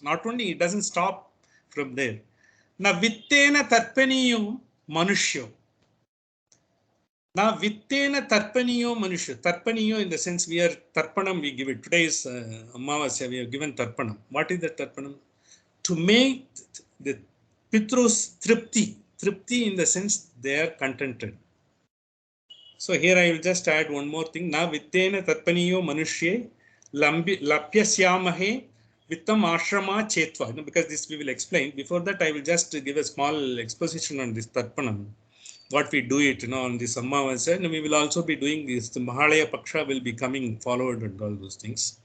Not only it doesn't stop from there. Na vittena tarpaniyo manushyo. Now, vittena tarpaniyo manushya. Tarpaniyo in the sense we are tarpanam, we give it. Today is Amavasya, we have given tarpanam. What is the tarpanam? To make the Pitrus tripti. Tripti in the sense they are contented. So here I will just add one more thing. Na vittena tarpaniyo manushye lapyasyamahe vittam ashrama chetva. Because this we will explain. Before that, I will just give a small exposition on this tarpanam. What we do it, on the Samavasya, and we will also be doing this. The Mahalaya Paksha will be coming forward and all those things.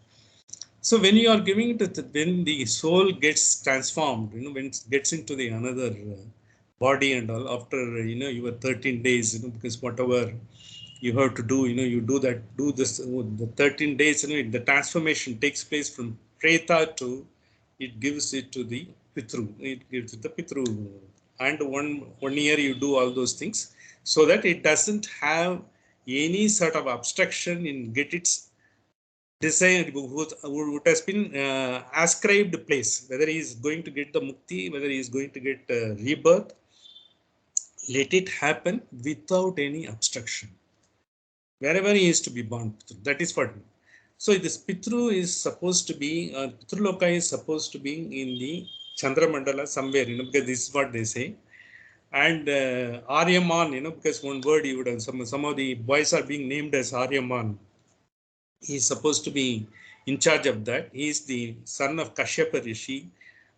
So when you are giving it, when the soul gets transformed, when it gets into the another body and all, after your 13 days, because whatever you have to do, you do this. The 13 days, the transformation takes place from Preta to, it gives it to the Pitru. It gives it the Pitru. And one year you do all those things so that it doesn't have any sort of obstruction in get its design, what has been ascribed place, whether he is going to get the mukti, whether he is going to get rebirth. Let it happen without any obstruction. Wherever he is to be born, that is what. So this Pitru is supposed to be, Pitruloka is supposed to be in the Chandra Mandala somewhere, because this is what they say. And Aryaman, because one word you would have, some of the boys are being named as Aryaman. He is supposed to be in charge of that. He is the son of Kashyapa Rishi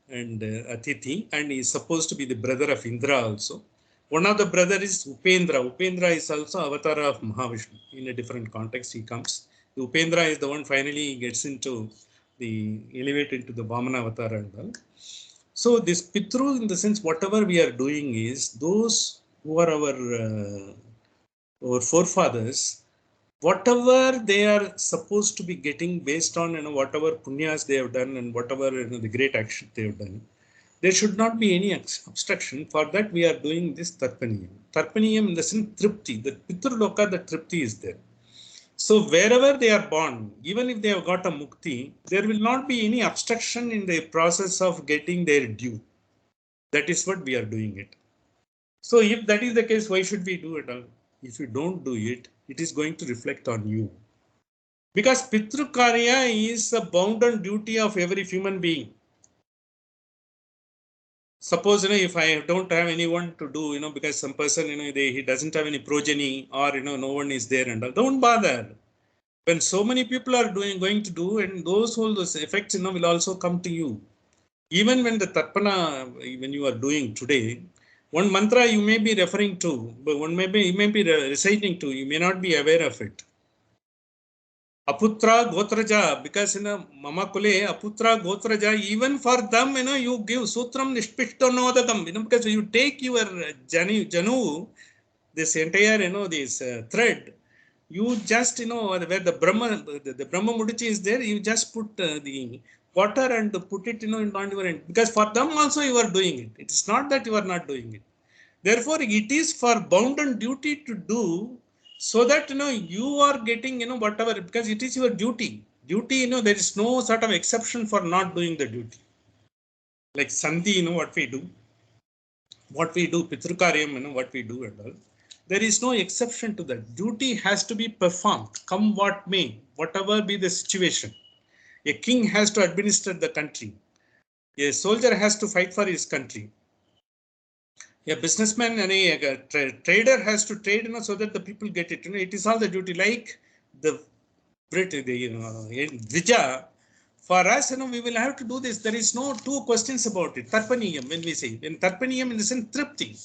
and Atithi, and he is supposed to be the brother of Indra also. One of the brother is Upendra. Upendra is also avatar of Mahavishnu. In a different context, he comes. The Upendra is the one finally gets into the elevate into the Vamana avatar and all. So this Pitru, in the sense, whatever we are doing is those who are our forefathers, whatever they are supposed to be getting based on whatever punyas they have done and whatever the great action they have done, there should not be any obstruction. For that we are doing this tarpaniyam. Tarpaniyam in the sense tripti. The Pitruloka, the tripti is there. So wherever they are born, even if they have got a mukti, there will not be any obstruction in the process of getting their due. That is what we are doing it. So if that is the case, why should we do it? If you don't do it, it is going to reflect on you. Because Pitru Karya is a bounden duty of every human being. Suppose, if I don't have anyone to do, because some person, he doesn't have any progeny or, no one is there and all, don't bother. When so many people are going to do, and all those effects, will also come to you. Even when the tarpana, when you are doing today, one mantra you may be referring to, but you may be reciting to, you may not be aware of it. Aputra Gotraja, because Mama Kule, Aputra Gotraja, even for them, you give Sutram Nishpishtonodagam, because you take your Janu, this entire, this thread, you just, where the Brahma Mudichi is there, you just put the water and put it, in your end. Because for them also you are doing it. It is not that you are not doing it. Therefore, it is for bounden duty to do, so that you are getting whatever, because it is your duty. Duty, there is no sort of exception for not doing the duty. Like Sandhi, what we do, Pitrukaryam, what we do and all. There is no exception to that. Duty has to be performed, come what may, whatever be the situation. A king has to administer the country. A soldier has to fight for his country. A businessman and a trader has to trade, so that the people get it. It is all the duty. Like the Dvija, for us, we will have to do this. There is no two questions about it. Tarpaniyam, when we say, when Tarpaniyam in the sense tripti.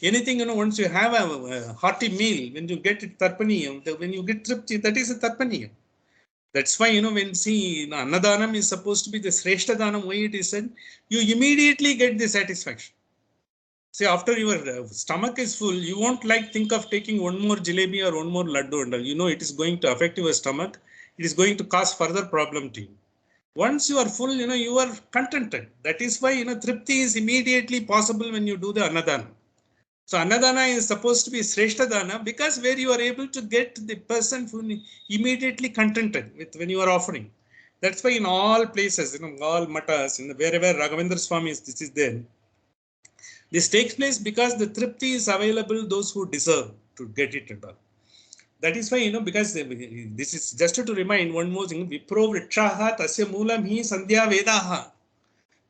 Anything, once you have a hearty meal, when you get it tarpaniyam, when you get tripti, that is a tarpaniyam. That's why, when see, Annadanam is supposed to be the Sreshta Danam, why it is said, you immediately get the satisfaction. See, after your stomach is full, you won't think of taking one more jalebi or one more laddu and all. It is going to affect your stomach. It is going to cause further problem to you. Once you are full, you are contented. That is why, tripti is immediately possible when you do the Annadana. So Annadana is supposed to be Sreshta Dana, because where you are able to get the person immediately contented with when you are offering. That's why in all places, all matas, wherever Raghavendra Swami is, this is there. This takes place because the tripti is available those who deserve to get it at all. That is why, because this is just to remind one more thing, Vipro Vrikshaha Tasya Moolam Hi Sandhya Vedaha.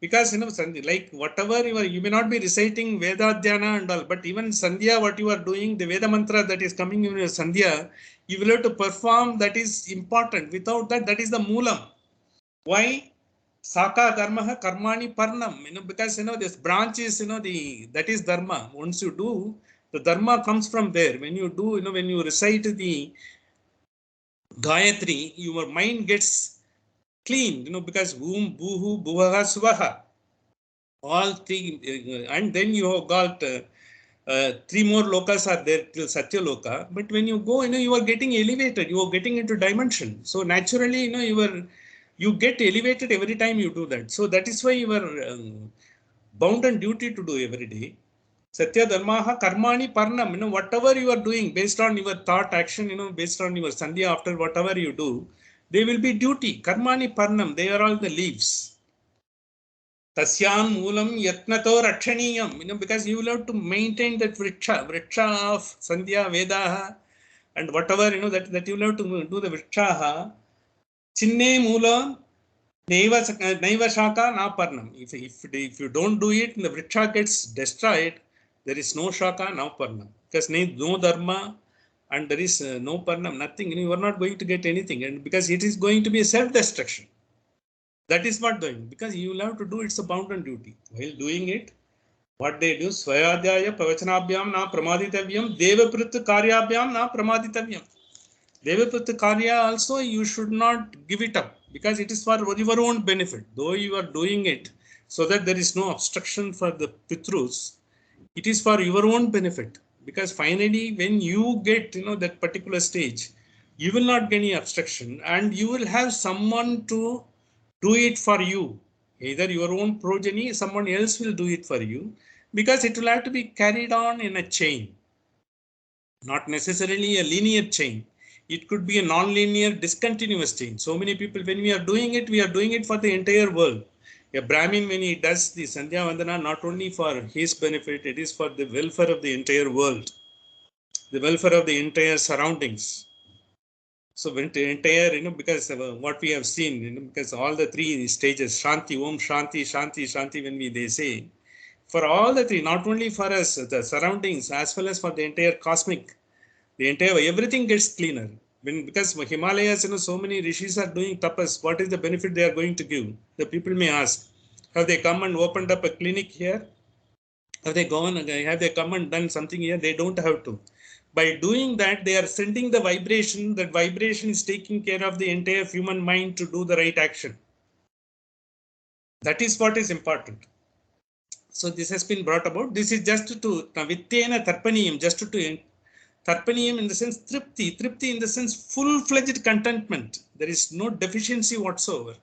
Because, like whatever you may not be reciting Veda Dhyana and all, but even Sandhya, what you are doing, the Veda mantra that is coming in your Sandhya, you will have to perform, that is important. Without that, that is the Moolam. Why? Saka dharma karmani parnam, because this branch is that is dharma. Once you do, the dharma comes from there. When you do, when you recite the Gayatri, your mind gets clean, because Boom, Buhu, Buvaha, Suvaha, all three, and then you have got three more lokas are there till Satya Loka. But when you go, you are getting elevated, you are getting into dimension. So naturally, you get elevated every time you do that. So that is why you are bound and duty to do every day. Satya Dharmaha Karmani Parnam, whatever you are doing based on your thought action, based on your Sandhya after whatever you do, they will be duty. Karmani Parnam, they are all the leaves. Tasyam Moolam Yatnato Rakshaniyam, because you will have to maintain that vriksha of Sandhya, Vedaha, and whatever, that you will have to do the vrikshaha. Chinne Moolam Naiva Shaka na Parnam. If you don't do it, the vriksha gets destroyed, there is no Shaka, no Parnam. Because no Dharma and there is no Parnam, nothing, you are not going to get anything. And because it is going to be a self-destruction. That is what doing. Because you will have to do, it's a bounden duty. While doing it, what they do, Swayadhyaya Pravachanabhyam na Pramaditavyam, Devaprit Karyabhyam na Pramaditavyam. Devaprit Karya also you should not give it up because it is for your own benefit. Though you are doing it so that there is no obstruction for the Pitrus, it is for your own benefit. Because finally, when you get that particular stage, you will not get any obstruction and you will have someone to do it for you. Either your own progeny, someone else will do it for you because it will have to be carried on in a chain. Not necessarily a linear chain. It could be a non-linear, discontinuous chain. So many people, when we are doing it for the entire world. A Brahmin, when he does the Sandhya Vandana, not only for his benefit, it is for the welfare of the entire world, the welfare of the entire surroundings. So when the entire, because what we have seen, because all the three stages, Shanti, Om, Shanti, Shanti, Shanti, when they say, for all the three, not only for us, the surroundings, as well as for the entire cosmic, the entire, everything gets cleaner. Because Himalayas, so many rishis are doing tapas, what is the benefit they are going to give? The people may ask, have they come and opened up a clinic here? Have they come and done something here? They don't have to. By doing that, they are sending the vibration. That vibration is taking care of the entire human mind to do the right action. That is what is important. So this has been brought about. This is just to Vittena Tharpaniyam, just to Tharpaniyam in the sense Tripti in the sense full-fledged contentment. There is no deficiency whatsoever.